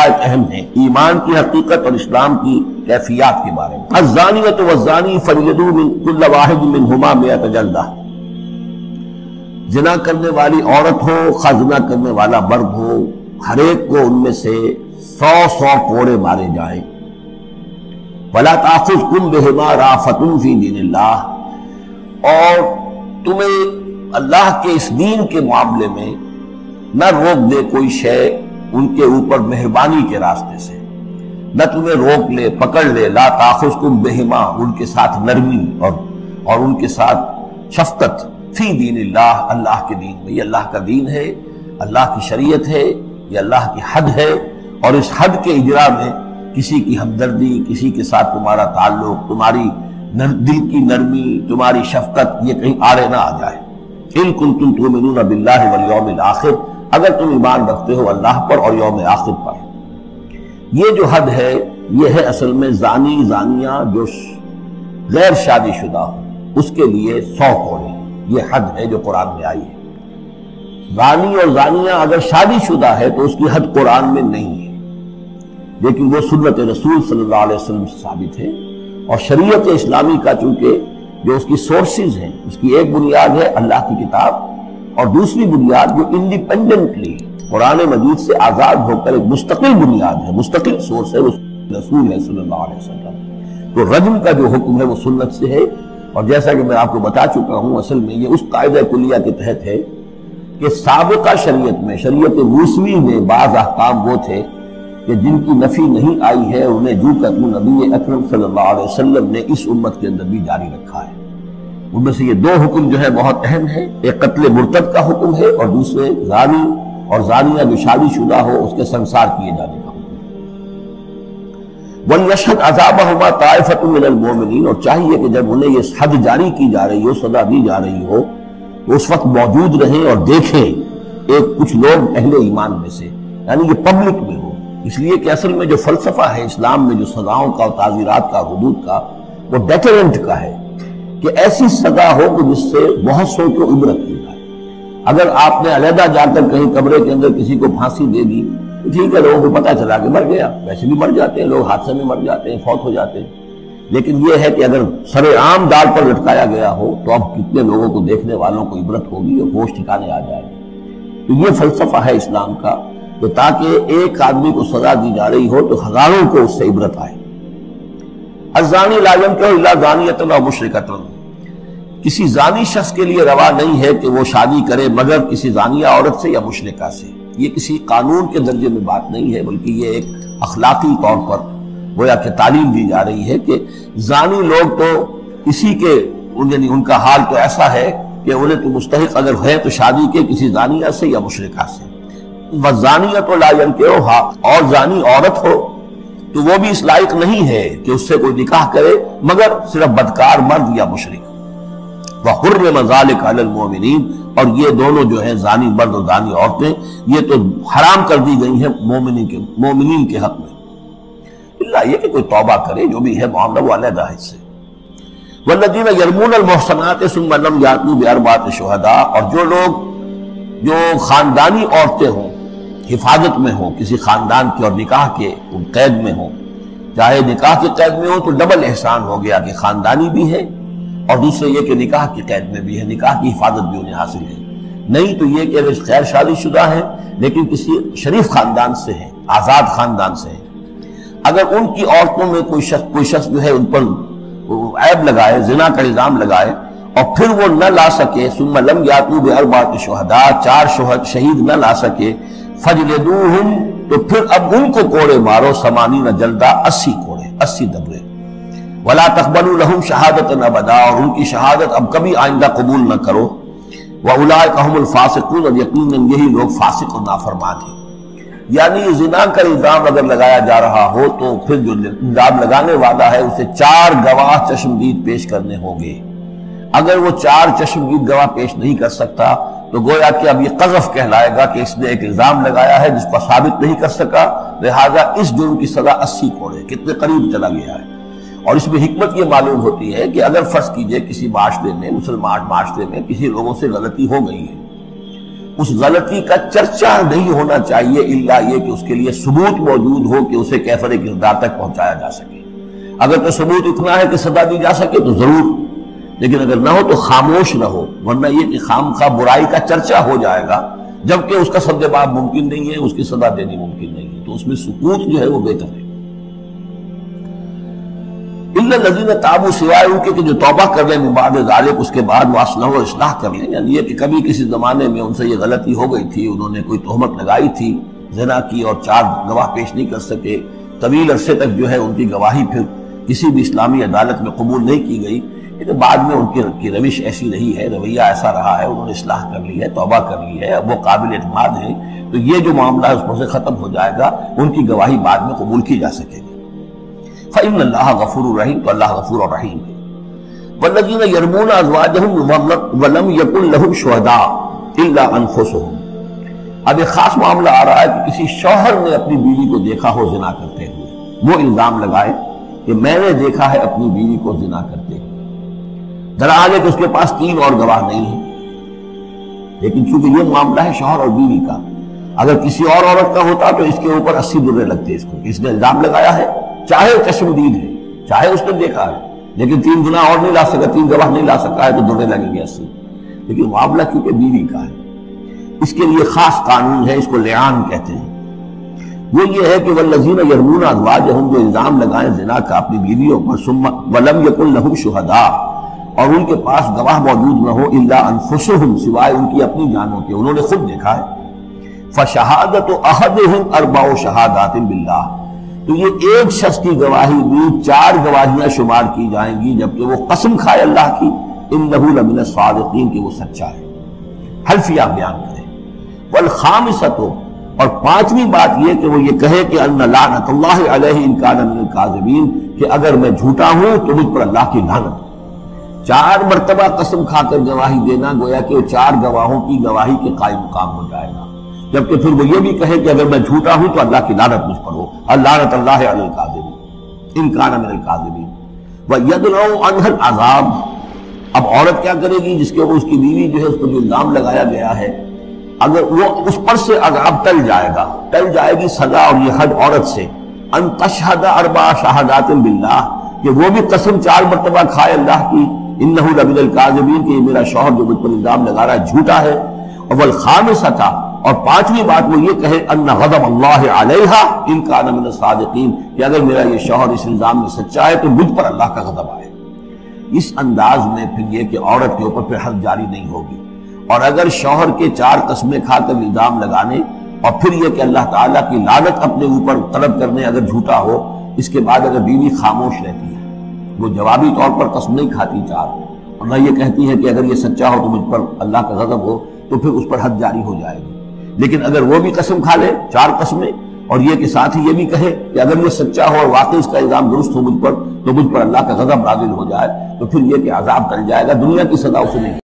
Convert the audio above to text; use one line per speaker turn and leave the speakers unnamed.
عقائد اہم ہیں ایمان کی حقیقت اور اسلام کی کیفیات کے بارے میں۔ الزانیۃ والزانی فلیجلدوا من کل واحد منہما 100 جلدہ، زنا کرنے والی عورت ہو خواہ زنا کرنے والا مرد ہو، ہر ایک کو ان میں سے 100 کوڑے مارے جائیں۔ وَلَا تَأْخُذْكُمْ بِهِمَا رَأْفَةٌ فِي دِینِ اللَّهِ، اور تمہیں اللہ کے اس دین کے معاملے میں نہ روک دے کوئی شے ان کے اوپر مہربانی کے راستے سے، نہ تمہیں روک لے پکڑ لے، لا تأخذکم بہما، ان کے ساتھ نرمی اور ان کے ساتھ شفقت، فی دین اللہ، اللہ کے دین میں۔ یہ اللہ کا دین ہے، اللہ کی شریعت ہے، یہ اللہ کی حد ہے، اور اس حد کے اجرا میں کسی کی ہمدردی، کسی کے ساتھ تمہارا تعلق، تمہاری دل کی نرمی، تمہاری شفقت یہ کہیں آڑے نہ آ جائے۔ ان کنتم تؤمنون باللہ والیوم الآخر، اگر تم ایمان رکھتے ہو اللہ پر اور یوم آخر پر۔ یہ جو حد ہے یہ ہے اصل میں زانی زانیہ جو غیر شادی شدہ ہو اس کے لیے 100 کوڑے، یہ حد ہے جو قرآن میں آئی ہے۔ زانی اور زانیہ اگر شادی شدہ ہے تو اس کی حد قرآن میں نہیں ہے، لیکن وہ سنت رسول صلی اللہ علیہ وسلم سے ثابت ہے، اور شریعت اسلامی کا چونکہ جو اس کی سورسز ہیں، اس کی ایک بنیاد ہے اللہ کی کتاب، اور دوسری بنیاد جو انڈیپینڈنٹلی قرآن مجید سے آزاد ہو کر ایک مستقل بنیاد ہے، مستقل سورس ہے، وہ رسول ہے صلی اللہ علیہ وسلم۔ تو رجم کا جو حکم ہے وہ سنت سے ہے، اور جیسا کہ میں آپ کو بتا چکا ہوں اصل میں یہ اس قاعدہ کلیہ کے تحت ہے کہ سابقہ شریعت میں، شریعت موسوی میں بعض احکام وہ تھے کہ جن کی نفی نہیں آئی ہے، انہیں جو کہ نبی اکرم صلی اللہ علیہ وسلم نے اس امت کے اندر بھی جاری رکھا ہے۔ ان میں سے یہ 2 حکم جو ہے بہت اہم ہے، ایک قتل مرتد کا حکم ہے، اور دوسرے زانی اور زانیہ جو شادی شدہ ہو اس کے سنسار کیے جانے کا حکم ہے۔ وَلْيَشْهَدْ عَذَابَهُمَا طَائِفَةٌ مِّنَ الْمُؤْمِنِينَ، اور چاہیے کہ جب انہیں یہ حد جاری کی جا رہی ہو، سزا دی جا رہی ہو، تو اس وقت موجود رہیں اور دیکھیں کچھ لوگ اہل ایمان میں سے، یعنی یہ پبلک میں ہو، اس لیے کہ اصل میں جو فلسفہ ہے اسلام میں جو سزاؤں کا اور تعزیرات کا، حدود کا، وہ ڈیٹرنٹ کا ہے کہ ایسی سزا ہو کہ جس سے بہت سو کو عبرت مل جائے۔ اگر آپ نے علیحدہ جا کر کہیں کمرے کے اندر کسی کو پھانسی دے دی تو ٹھیک ہے، لوگوں کو پتہ چلا کہ مر گیا، ویسے بھی مر جاتے ہیں لوگ، حادثے میں مر جاتے ہیں، فوت ہو جاتے ہیں، لیکن یہ ہے کہ اگر سر عام ڈال پر لٹکایا گیا ہو تو اب کتنے لوگوں کو، دیکھنے والوں کو عبرت ہوگی اور ہوش ٹھکانے آ جائے گی۔ تو یہ فلسفہ ہے اسلام کا کہ تاکہ ایک آدمی کو سزا دی جا رہی ہو تو ہزاروں کو اس سے عبرت آئے۔ الزانی لا ينکح الا زانیۃ او مشرکۃ، کسی زانی شخص کے لیے روا نہیں ہے کہ وہ شادی کرے مگر کسی زانیہ عورت سے یا مشرکہ سے۔ یہ کسی قانون کے درجے میں بات نہیں ہے، بلکہ یہ ایک اخلاقی طور پر گویا کہ تعلیم دی جا رہی ہے کہ زانی لوگ تو اسی کے، یعنی ان کا حال تو ایسا ہے کہ انہیں تو مستحق اگر ہے تو شادی کے کسی زانیہ سے یا مشرکہ سے۔ وَالزَّانِيَةُ لَا يَنكِحُهَا، اور زانی عورت ہو تو وہ بھی اس لائق نہیں ہے کہ اس سے کوئی نکاح کرے مگر صرف بدکار مرد یا مشرک۔ وَحُرِّمَ ذَلِكَ عَلَى الْمُؤْمِنِينَ، اور یہ دونوں جو ہیں زانی مرد اور زانی عورتیں یہ تو حرام کر دی گئی ہیں مومنین کے حق میں، اللہ یہ کہ کوئی توبہ کرے، جو بھی ہے معاملہ وہ علیحدہ ہے اس سے۔ وَالَّذِينَ يَرْمُونَ الْمُحْصَنَاتِ ثُمَّ لَمْ يَأْتُوا بِأَرْبَعَةِ شُهَدَاءَ، اور جو لوگ جو خاندانی عورتیں ہوں، حفاظت میں ہوں کسی خاندان کے اور نکاح کے قید میں ہوں، چاہے نکاح کے قید میں ہوں تو ڈبل احسان ہو گیا کہ خاندانی بھی ہے اور دوسرے یہ کہ نکاح کی قید میں بھی ہے، نکاح کی حفاظت بھی انہیں حاصل ہے۔ نہیں تو یہ کہ اگر غیر شادی شدہ ہے لیکن کسی شریف خاندان سے ہے، آزاد خاندان سے ہے، اگر ان کی عورتوں میں کوئی شخص جو ہے ان پر عیب لگائے، زنا کا الزام لگائے اور پھر وہ نہ لا سکے، ثم لم یاتوا باربعۃ شہداء، 4 شہید نہ لا سکے، فجلدوہم، تو پھر اب ان کو کوڑے مارو، 80 جلدہ، 80 کوڑے، 80 دبرے، ولا تقبلوا لهم شہادۃ ابدا، اور ان کی شہادت اب کبھی آئندہ قبول نہ کرو، واولئک هم الفاسقون، اور یقیناً یہی لوگ فاسق اور نافرمان ہیں۔ یعنی زنا کا الزام اگر لگایا جا رہا ہو تو پھر جو الزام لگانے والا ہے اسے 4 گواہ چشمدید پیش کرنے ہوں گے۔ اگر وہ 4 چشمدید گواہ پیش نہیں کر سکتا تو گویا کہ اب یہ قذف کہلائے گا کہ اس نے ایک الزام لگایا ہے جس پر ثابت نہیں کر سکا، لہذا اس جرم کی سزا 80 کوڑے، کتنے قریب چلا گیا ہے۔ اور اس میں حکمت یہ معلوم ہوتی ہے کہ اگر فرض کیجئے کسی معاشرے میں، مسلمان معاشرے میں کسی لوگوں سے غلطی ہو گئی ہے، اس غلطی کا چرچا نہیں ہونا چاہیے الا یہ کہ اس کے لیے ثبوت موجود ہو کہ اسے کیفر کردار تک پہنچایا جا سکے۔ اگر تو ثبوت اتنا ہے کہ سزا دی جا سکے تو ضرور، لیکن اگر نہ ہو تو خاموش رہو، ورنہ یہ کہ خام خواہ برائی کا چرچا ہو جائے گا جبکہ اس کا سد باب ممکن نہیں ہے، اس کی سزا دینی ممکن نہیں ہے، تو اس میں سکوت جو ہے وہ بہتر ہے۔ الا الذین تابوا، سوائے ان کے کہ جو توبہ کر لیں من بعد ذالک، اس کے بعد واصلحوا اور اصلاح کر لیں، یعنی یہ کہ کبھی کسی زمانے میں ان سے یہ غلطی ہو گئی تھی، انہوں نے کوئی تہمت لگائی تھی زنا کی اور 4 گواہ پیش نہیں کر سکے، طویل عرصے تک جو ہے ان کی گواہی پھر کسی بھی اسلامی عدالت میں قبول نہیں کی گئی، لیکن بعد میں ان کی روش ایسی رہی ہے، رویہ ایسا رہا ہے، انہوں نے اصلاح کر لی ہے، توبہ کر لی ہے، اب وہ قابل اعتماد ہے، تو یہ جو معاملہ ہے اس پر سے ختم ہو جائے گا، ان کی گواہی بعد میں قبول کی جا سکے گی۔ فإن اللہ غفور الرحیم، تو اللہ غفور الرحیم ہے۔ والذین یرمون ازواجہم ولم یکن لہم شہداء الا انفسہم، اب ایک خاص معاملہ آ رہا ہے کہ کسی شوہر نے اپنی بیوی کو دیکھا ہو زنا کرتے ہوئے، وہ الزام لگائے کہ میں نے دیکھا ہے اپنی بیوی کو زنا کرتے ہوئے، ذرا آگے کہ اس کے پاس 3 اور گواہ نہیں ہیں، لیکن چونکہ یہ معاملہ ہے شوہر اور بیوی کا، اگر کسی اور عورت کا ہوتا تو اس کے اوپر 80 درے لگتے اس کو، اس نے الزام لگایا ہے، چاہے چشمدید ہے، چاہے اس نے دیکھا ہے، لیکن 3 گنا اور نہیں لا سکا، 3 گواہ نہیں لا سکا ہے تو درے لگیں گے 80۔ لیکن معاملہ کیونکہ بیوی کا ہے، اس کے لیے خاص قانون ہے، اس کو لعان کہتے ہیں۔ وہ یہ ہے کہ والذین یرمون ازواجہم، جو الزام لگائیں زنا کا اپنی بیویوں پر، ثم ولم یکن لہم شہداء، اور ان کے پاس گواہ موجود نہ ہو، الا انفسہم، سوائے ان کی اپنی جانوں کے، انہوں نے خود دیکھا ہے، فشہادۃ احدہم 4 شہادات باللہ، تو یہ ایک شخص کی گواہی بھی 4 گواہیاں شمار کی جائیں گی جبکہ وہ قسم کھائے اللہ کی، انہ لمن الصادقین، کہ وہ سچا ہے، حلفیہ بیان کرے۔ والخامسۃ، اور 5ویں بات یہ کہ وہ یہ کہے کہ ان لعنت اللہ علیہ ان کان من الکاذبین، کہ اگر میں جھوٹا ہوں تو مجھ پر اللہ کی لعنت۔ 4 مرتبہ قسم کھا کر گواہی دینا گویا کہ وہ 4 گواہوں کی گواہی کے قائم مقام ہو جائے گا، جبکہ پھر وہ یہ بھی کہے کہ اگر میں جھوٹا ہوں تو اللہ کی لعنت مجھ پر ہو، لعنت اللہ علی الکاذبین ان کان من الکاذبین۔ وَيَدْرَوْ عَنْهَا الْعَذَابِ، اب عورت کیا کرے گی جس کے اوپر اس کی بیوی جو ہے اس پر جو الزام لگایا گیا ہے، اگر وہ اس پر سے عذاب ٹل جائے گا، ٹل جائے گی سزا اور یہ حد عورت سے، ان تشہد 4 شہادات باللہ، کہ وہ بھی قسم 4 مرتبہ کھائے اللہ کی، انہ لمن الکاذبین، کہ یہ میرا شوہر جو مجھ پر الزام لگا رہا ہے جھوٹا ہے۔ والخامسۃ، اور 5ویں بات وہ یہ کہے ان غضب اللہ علیہا ان کان من الصادقین، کہ اگر میرا یہ شوہر اس الزام میں سچا ہے تو مجھ پر اللہ کا غضب آئے۔ اس انداز میں پھر یہ کہ عورت کے اوپر پھر حد جاری نہیں ہوگی، اور اگر شوہر کے 4 قسمیں کھا کر الزام لگانے اور پھر یہ کہ اللہ تعالیٰ کی لعنت اپنے اوپر طلب کرنے اگر جھوٹا ہو، اس کے بعد اگر بیوی خاموش رہتی ہے، وہ جوابی طور پر قسم نہیں کھاتی 4، اور نہ یہ کہتی ہے کہ اگر یہ سچا ہو تو مجھ پر اللہ کا غضب ہو، تو پھر اس پر حد جاری ہو جائے گی۔ لیکن اگر وہ بھی قسم کھا لے 4 قسمیں، اور یہ کہ ساتھ ہی یہ بھی کہے کہ اگر یہ سچا ہو اور واقعی اس کا الزام درست ہو مجھ پر، تو مجھ پر اللہ کا غضب نازل ہو جائے، تو پھر یہ کہ عذاب ٹل جائے گا، دنیا کی سزا اسے نہیں